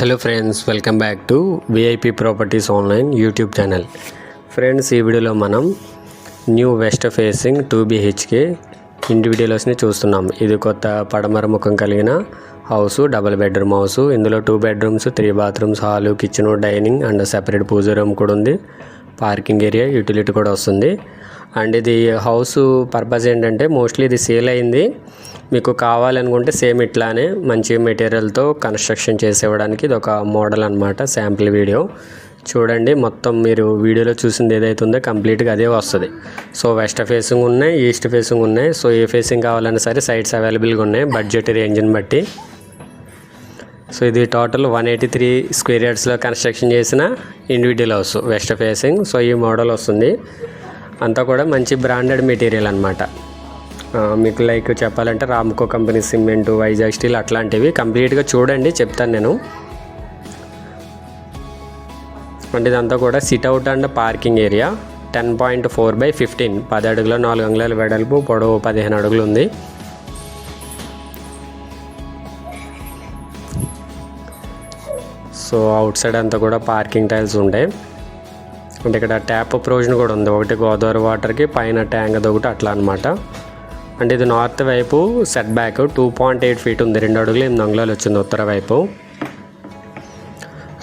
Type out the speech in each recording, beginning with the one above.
Hello friends, welcome back to VIP properties online YouTube channel. Friends, ఈ వీడియోలో మనం new west facing 2BHK ఇండివిడ్యువల్స్ని చూస్తున్నాం. ఇది కొత్త పడమర ముఖం కలిగిన హౌస్, డబుల్ బెడ్రూమ్ హౌస్. ఇందులో 2 bedrooms, 3 bathrooms, hall, kitchen, dining and separate puja room కూడా ఉంది. పార్కింగ్ ఏరియా, యూటిలిటీ కూడా వస్తుంది. అండ్ ఇది హౌస్ పర్పస్ ఏంటంటే మోస్ట్లీ ఇది సేల్ అయింది. మీకు కావాలనుకుంటే సేమ్ ఇట్లానే మంచి మెటీరియల్తో కన్స్ట్రక్షన్ చేసేవడానికి ఇది ఒక మోడల్ అనమాట. శాంపిల్ వీడియో చూడండి. మొత్తం మీరు వీడియోలో చూసింది ఏదైతే ఉందో కంప్లీట్గా అదే వస్తుంది. సో వెస్ట్ ఫేసింగ్ ఉన్నాయి, ఈస్ట్ ఫేసింగ్ ఉన్నాయి. సో ఏ ఫేసింగ్ కావాలన్నా సరే సైట్స్ అవైలబుల్గా ఉన్నాయి బడ్జెట్ రేంజ్ని బట్టి. సో ఇది టోటల్ 183 స్క్వేర్ యార్డ్స్లో కన్స్ట్రక్షన్ చేసిన individual house west facing. So ఈ మోడల్ వస్తుంది. అంతా కూడా మంచి బ్రాండెడ్ మెటీరియల్ అనమాట. మీకు లైక్ చెప్పాలంటే Ramco company cement, Vizag steel అట్లాంటివి కంప్లీట్గా చూడండి, చెప్తాను నేను. అంటే ఇదంతా కూడా సిట్అవుట్ అండ్ పార్కింగ్ ఏరియా. 10.4/15, 10 అడుగుల 4 అంగుళాల వెడల్పు, పొడవు 15 అడుగులు ఉంది. సో అవుట్ సైడ్ అంతా కూడా పార్కింగ్ టైల్స్ ఉంటాయి. అంటే ఇక్కడ ట్యాప్ ప్రొవిజన్ కూడా ఉంది. ఒకటి గోదావరి వాటర్కి, పైన ట్యాంక్ ఒకటి అట్లా అనమాట. అంటే ఇది నార్త్ వైపు సెట్ బ్యాక్ 2.8 ఫీట్ ఉంది. 2 అడుగులు 8 అంగుళాలు వచ్చింది ఉత్తర వైపు.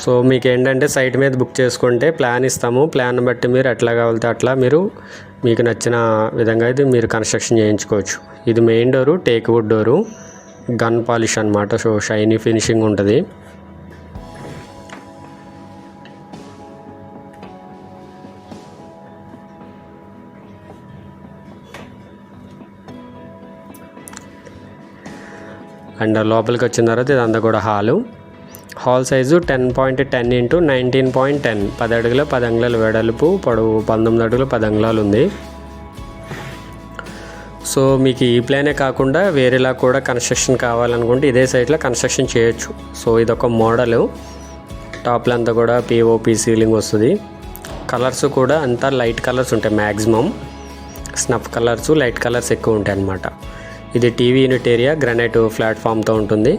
సో మీకు ఏంటంటే సైట్ మీద బుక్ చేసుకుంటే ప్లాన్ ఇస్తాము. ప్లాన్ బట్టి మీరు ఎట్లా కావాలితే అట్లా మీరు మీకు నచ్చిన విధంగా ఇది మీరు కన్స్ట్రక్షన్ చేయించుకోవచ్చు. ఇది main door, teak wood door, gun polish అనమాట. సో షైనీ ఫినిషింగ్ ఉంటుంది. అండ్ లోపలికి వచ్చిన తర్వాత ఇదంతా కూడా హాల్ సైజు 10.10 × 19.10, 10 అడుగుల 10 అంగుళాల వెడల్పు, పొడవు 19 అడుగుల 10 అంగుళాలు ఉంది. సో మీకు ఈ ప్లానే కాకుండా వేరేలా కూడా కన్స్ట్రక్షన్ కావాలనుకుంటే ఇదే సైట్లో కన్స్ట్రక్షన్ చేయొచ్చు. సో ఇదొక మోడలు. టాప్లో అంతా కూడా పిఓపి సీలింగ్ వస్తుంది. కలర్స్ కూడా అంతా లైట్ కలర్స్ ఉంటాయి. Maximum snuff colours, light colours ఎక్కువ ఉంటాయి అన్నమాట. ఇది టీవీ యూనిట్ ఏరియా, గ్రానైట్ ప్లాట్ఫామ్తో ఉంటుంది.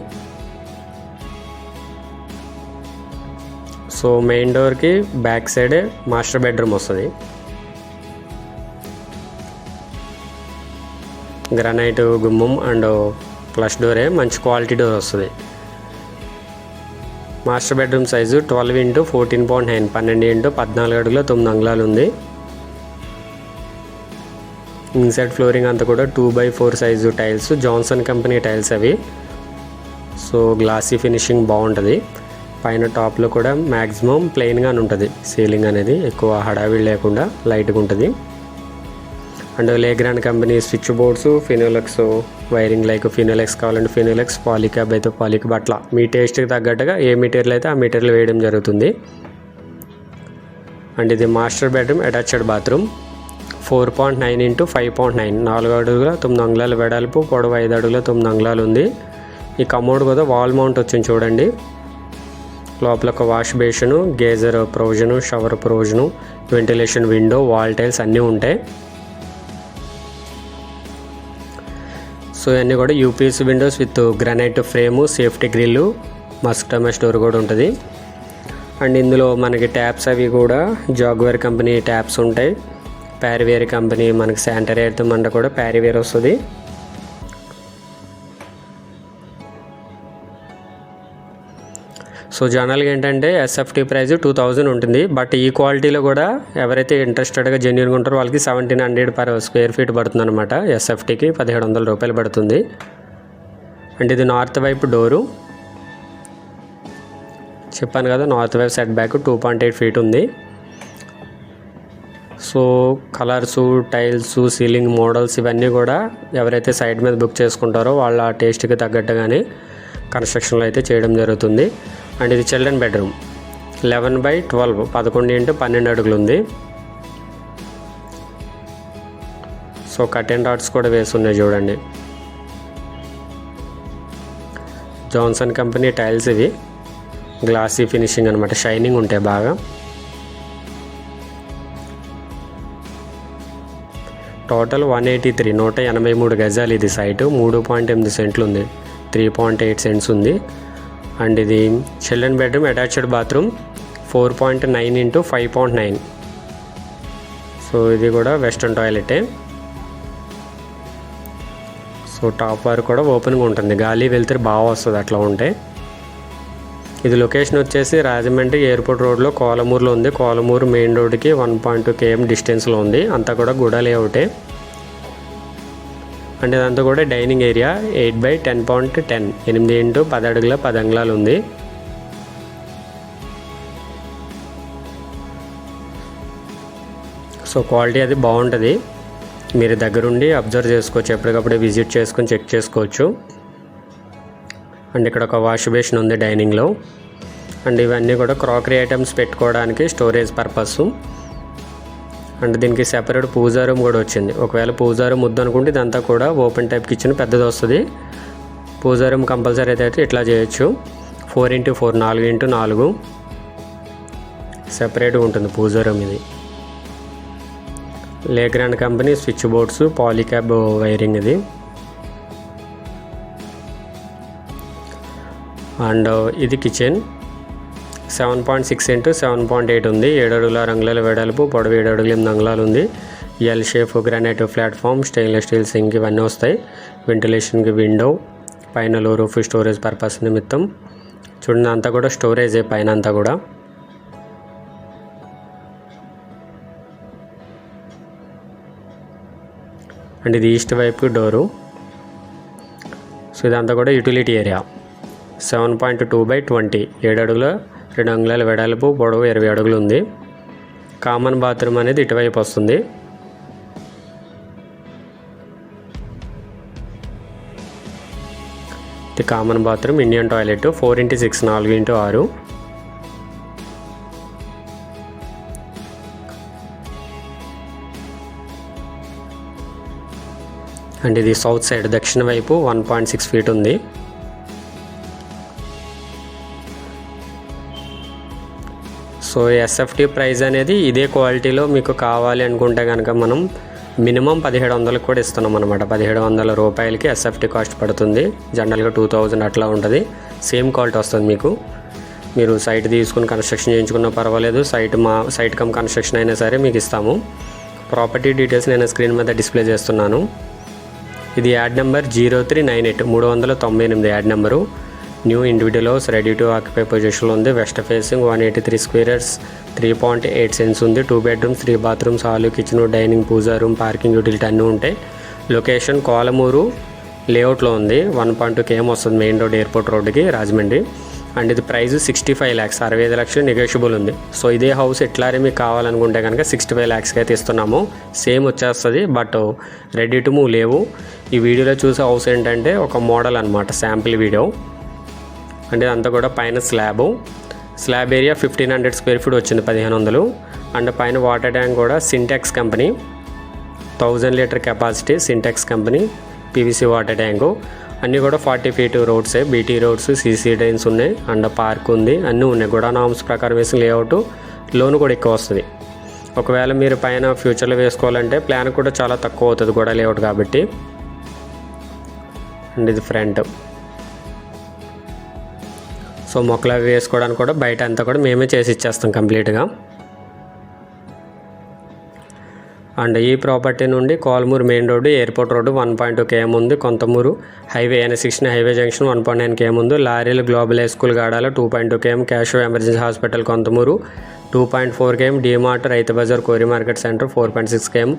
సో మెయిన్ డోర్కి బ్యాక్ సైడే మాస్టర్ బెడ్రూమ్ వస్తుంది. గ్రానైట్ గుమ్మం అండ్ ప్లస్ డోరే, మంచి క్వాలిటీ డోర్ వస్తుంది. మాస్టర్ బెడ్రూమ్ సైజు 12 × 14.9, 12 × 14 అడుగుల 9 అంగుళాలు ఉంది. ఇన్సైడ్ ఫ్లోరింగ్ అంతా కూడా 2/4 size tiles, Johnson company tiles అవి. సో గ్లాసీ ఫినిషింగ్ బాగుంటుంది. పైన టాప్లో కూడా మ్యాక్సిమం ప్లెయిన్గానే ఉంటుంది. సీలింగ్ అనేది ఎక్కువ హడావిడి లేకుండా లైట్గా ఉంటుంది. And Legrand company switch boards, Finolex wiring, like Finolex కావాలంటే ఫినోలెక్స్, పాలిక్యాబ్ అయితే పాలిక్యాబ్, అట్లా మీ టేస్ట్కి తగ్గట్టుగా ఏ మెటీరియల్ అయితే ఆ మెటీరియల్ వేయడం జరుగుతుంది. అండ్ ఇది మాస్టర్ బెడ్రూమ్, అటాచ్డ్ బాత్రూమ్. 4.9 × 5.9, 4 అడుగుల 9 అంగుళాల వెడల్పు, పొడవు 5 అడుగుల 9 అంగుళాలు ఉంది. ఈ కమోడ్ కూడా వాల్ మౌంట్ వచ్చింది చూడండి. లోపల ఒక wash basin, geyser provision, shower provision, ventilation window, wall tiles అన్నీ ఉంటాయి. సో ఇవన్నీ కూడా UPS Windows with granite frame, safety grill, Musk door కూడా ఉంటుంది. అండ్ ఇందులో మనకి ట్యాప్స్ అవి కూడా జాగ్వేర్ కంపెనీ ట్యాప్స్ ఉంటాయి. ప్యారివేర్ కంపెనీ మనకి శానిటరీ అయితే మంట కూడా ప్యారివేర్ వస్తుంది. సో జనరల్గా ఏంటంటే ఎస్ఎఫ్టీ ప్రైస్ 2000 ఉంటుంది. బట్ ఈ క్వాలిటీలో కూడా ఎవరైతే ఇంట్రెస్టెడ్గా జెన్యూన్గా ఉంటారో వాళ్ళకి 1700 per స్క్వేర్ ఫీట్ పడుతుంది అనమాట. ఎస్ఎఫ్టీకి 1700 రూపాయలు పడుతుంది. అంటే ఇది నార్త్ వైపు డోరు. చెప్పాను కదా, నార్త్ వైపు సెట్ బ్యాక్ 2.8 ఫీట్ ఉంది. So colours, tiles, ceiling models ఇవన్నీ కూడా ఎవరైతే సైట్ మీద బుక్ చేసుకుంటారో వాళ్ళ టేస్ట్కి తగ్గట్టుగానే కన్స్ట్రక్షన్లో అయితే చేయడం జరుగుతుంది. అండ్ ఇది చిల్డ్రన్ బెడ్రూమ్ 11/12, 11 × 12 అడుగులు ఉంది. సో కర్టెన్ రాడ్స్ కూడా వేసి ఉన్నాయి చూడండి. జాన్సన్ కంపెనీ టైల్స్ ఇవి, గ్లాసీ ఫినిషింగ్ అనమాట, షైనింగ్ ఉంటాయి బాగా. టోటల్ 183 గజాలు ఇది సైటు. 3.8 సెంట్లు ఉంది. 3.8 సెంట్స్ ఉంది. అండ్ ఇది children bedroom attached bathroom 4.9 into 5.9. So ఇది కూడా వెస్ట్రన్ టాయిలెటే. సో టాప్ వరకు కూడా ఓపెన్గా ఉంటుంది, గాలి వెళ్తురు బాగా వస్తుంది అట్లా ఉంటే. ఇది లొకేషన్ వచ్చేసి రాజమండ్రి ఎయిర్పోర్ట్ రోడ్లో కోలమూరులో ఉంది. కోలమూరు మెయిన్ రోడ్కి 1.2 km డిస్టెన్స్లో ఉంది. అంతా కూడా గుడ లేఅవుటే. అంటే ఇదంతా కూడా డైనింగ్ ఏరియా 8/10.10 8 ఇంటూ 10 అడుగుల 10 అంగుళాలు ఉంది. సో క్వాలిటీ అది బాగుంటుంది, మీరు దగ్గరుండి అబ్జర్వ్ చేసుకోవచ్చు, ఎప్పటికప్పుడే విజిట్ చేసుకొని చెక్ చేసుకోవచ్చు. అండ్ ఇక్కడ ఒక వాష్ బేసిన్ ఉంది డైనింగ్లో. అండ్ ఇవన్నీ కూడా క్రాకరీ ఐటమ్స్ పెట్టుకోవడానికి స్టోరేజ్ పర్పస్. అండ్ దీనికి సెపరేట్ పూజా రూమ్ కూడా వచ్చింది. ఒకవేళ పూజా రూమ్ వద్దు అనుకుంటే ఇదంతా కూడా ఓపెన్ టైప్ కిచెన్ పెద్దది వస్తుంది. పూజా రూమ్ కంపల్సరీ అయితే ఇట్లా చేయొచ్చు. 4x4 4x4 సెపరేట్గా ఉంటుంది పూజా రూమ్. ఇది Legrand company switch boards, Polycab wiring ఇది. అండ్ ఇది కిచెన్ 7.6 ఇంటూ 7.8 ఉంది. 7 అడుగుల 6 అంగుళాల వెడల్పు, పొడవు 7 అడుగుల 8 అంగుళాలు ఉంది. L shape granite platform, stainless steel sync ఇవన్నీ వస్తాయి. వెంటిలేషన్కి విండో, పైన లో రూఫ్ స్టోరేజ్ పర్పస్ నిమిత్తం. చూడండి అంతా కూడా స్టోరేజే పైన అంతా కూడా. అండ్ ఇది ఈస్ట్ వైపు డోరు. సో ఇదంతా కూడా యూటిలిటీ ఏరియా 7.2/20 7 అడుగుల 2 అంగుళాల వెడల్పు, పొడవు 20 అడుగులు ఉంది. కామన్ బాత్రూమ్ అనేది ఇటువైపు వస్తుంది. ఇది common bathroom, Indian toilet 4x6 4x6. And ఇది సౌత్ సైడ్ దక్షిణ వైపు 1.6 feet ఉంది. సో ఎస్ఎఫ్టీ ప్రైస్ అనేది ఇదే క్వాలిటీలో మీకు కావాలి అనుకుంటే కనుక మనం మినిమం 1700 కూడా ఇస్తున్నాం అనమాట. 1700 రూపాయలకి ఎస్ఎఫ్టీ కాస్ట్ పడుతుంది. జనరల్గా 2000 అట్లా ఉంటుంది. సేమ్ క్వాలిటీ వస్తుంది మీకు. మీరు సైట్ తీసుకుని కన్స్ట్రక్షన్ చేయించుకున్నా పర్వాలేదు, సైట్ కమ్ కన్స్ట్రక్షన్ అయినా సరే మీకు ఇస్తాము. ప్రాపర్టీ డీటెయిల్స్ నేను స్క్రీన్ మీద డిస్ప్లే చేస్తున్నాను. ఇది add number 0398 398 add number. New individual house ready to occupy పొజిషన్లో ఉంది. West facing 183 square yards 3.8 cents ఉంది. 2 bedrooms 3 bathrooms, hall, kitchen, dining, puja room, parking, utility అన్నీ ఉంటాయి. లొకేషన్ కోలమూరు లేఅవుట్లో ఉంది. 1.2 km వస్తుంది మెయిన్ రోడ్ ఎయిర్పోర్ట్ రోడ్డుకి రాజమండ్రి. అండ్ ఇది ప్రైస్ 65 lakhs 65 లక్షలు నెగోషియబుల్ ఉంది. సో ఇదే హౌస్ ఎట్లానే మీకు కావాలనుకుంటే కనుక 65 lakhsకి అయితే ఇస్తున్నాము. సేమ్ వచ్చేస్తుంది, బట్ రెడీ టు మూవ్ లేవు. ఈ వీడియోలో చూసే హౌస్ ఏంటంటే ఒక మోడల్ అనమాట, శాంపిల్ వీడియో. అంటే అంతా కూడా పైన స్లాబ్ ఏరియా 1500 square feet వచ్చింది 1500. అండ్ పైన వాటర్ ట్యాంక్ కూడా Sintex company 1000 litre capacity Sintex company PVC water tank. అన్నీ కూడా 40 feet రోడ్సే, బీటీ రోడ్స్, సీసీ డ్రైన్స్ ఉన్నాయి. అండ్ పార్క్ ఉంది, అన్నీ ఉన్నాయి. గుడా నామ్స్ ప్రకారం వేసిన లేఅవుట్. లోన్ కూడా ఎక్కువ వస్తుంది. ఒకవేళ మీరు పైన ఫ్యూచర్లో వేసుకోవాలంటే ప్లాన్ కూడా చాలా తక్కువ అవుతుంది గుడా లేఅవుట్ కాబట్టి. అండ్ ఇది ఫ్రంట్. సో మొక్కలు అవి వేసుకోవడానికి కూడా బయట అంతా కూడా మేమే చేసి ఇచ్చేస్తాం కంప్లీట్గా. అండ్ ఈ ప్రాపర్టీ నుండి Kolamuru main road airport road 1.2 km ఉంది. Konthamuru highway N16 highway junction 1.9 km ఉంది. లారీలు global high school Gadala 2.2 km, cash emergency hospital Konthamuru 2.4 km, DMart, Rythu Bazar, కోరి market centre 4.6 km,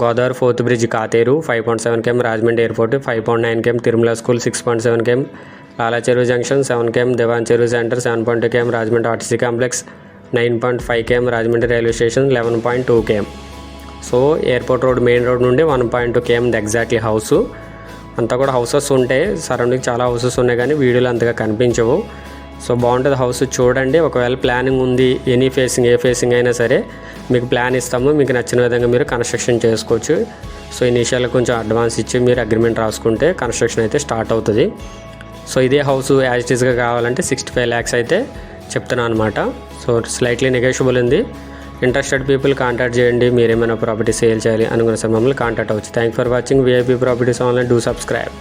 Godavari 4th bridge Katheru 5.7 km, Rajahmundry airport 5.9 km, Tirumala school 6.7 km, లాలా చెరువు జంక్షన్ 7 km, దివాన్ చెరువు centre 7.2 km, Rajahmundry RTC complex 9.5 km, Rajahmundry railway station 11.2 km. So airport road main road నుండి 1.2 km exactly house. అంతా కూడా houses ఉంటాయి, surrounding చాలా houses ఉన్నాయి కానీ వీడియోలు అంతగా కనిపించవు. సో బాగుంటుంది హౌస్, చూడండి. ఒకవేళ ప్లానింగ్ ఉంది, ఎనీ ఫేసింగ్ ఏ ఫేసింగ్ అయినా సరే మీకు ప్లాన్ ఇస్తాము, మీకు నచ్చిన విధంగా మీరు కన్స్ట్రక్షన్ చేసుకోవచ్చు. సో ఇనీషియల్గా కొంచెం అడ్వాన్స్ ఇచ్చి మీరు అగ్రిమెంట్ రాసుకుంటే కన్స్ట్రక్షన్ అయితే స్టార్ట్ అవుతుంది. సో ఇదే హౌస్ యాజ్ ఇట్ ఈస్గా కావాలంటే 65 lakhs అయితే చెప్తున్నాను అనమాట. సో స్లైట్లీ నెగోషియబుల్ ఉంది. ఇంట్రెస్టెడ్ పీపుల్ కాంటాక్ట్ చేయండి. మీరు ఏమైనా ప్రాపర్టీ సేల్ చేయాలి అనుకున్న సమయంలో కాంటాక్ట్ అవ్వచ్చు. Thank for watching VIP properties online. Do subscribe.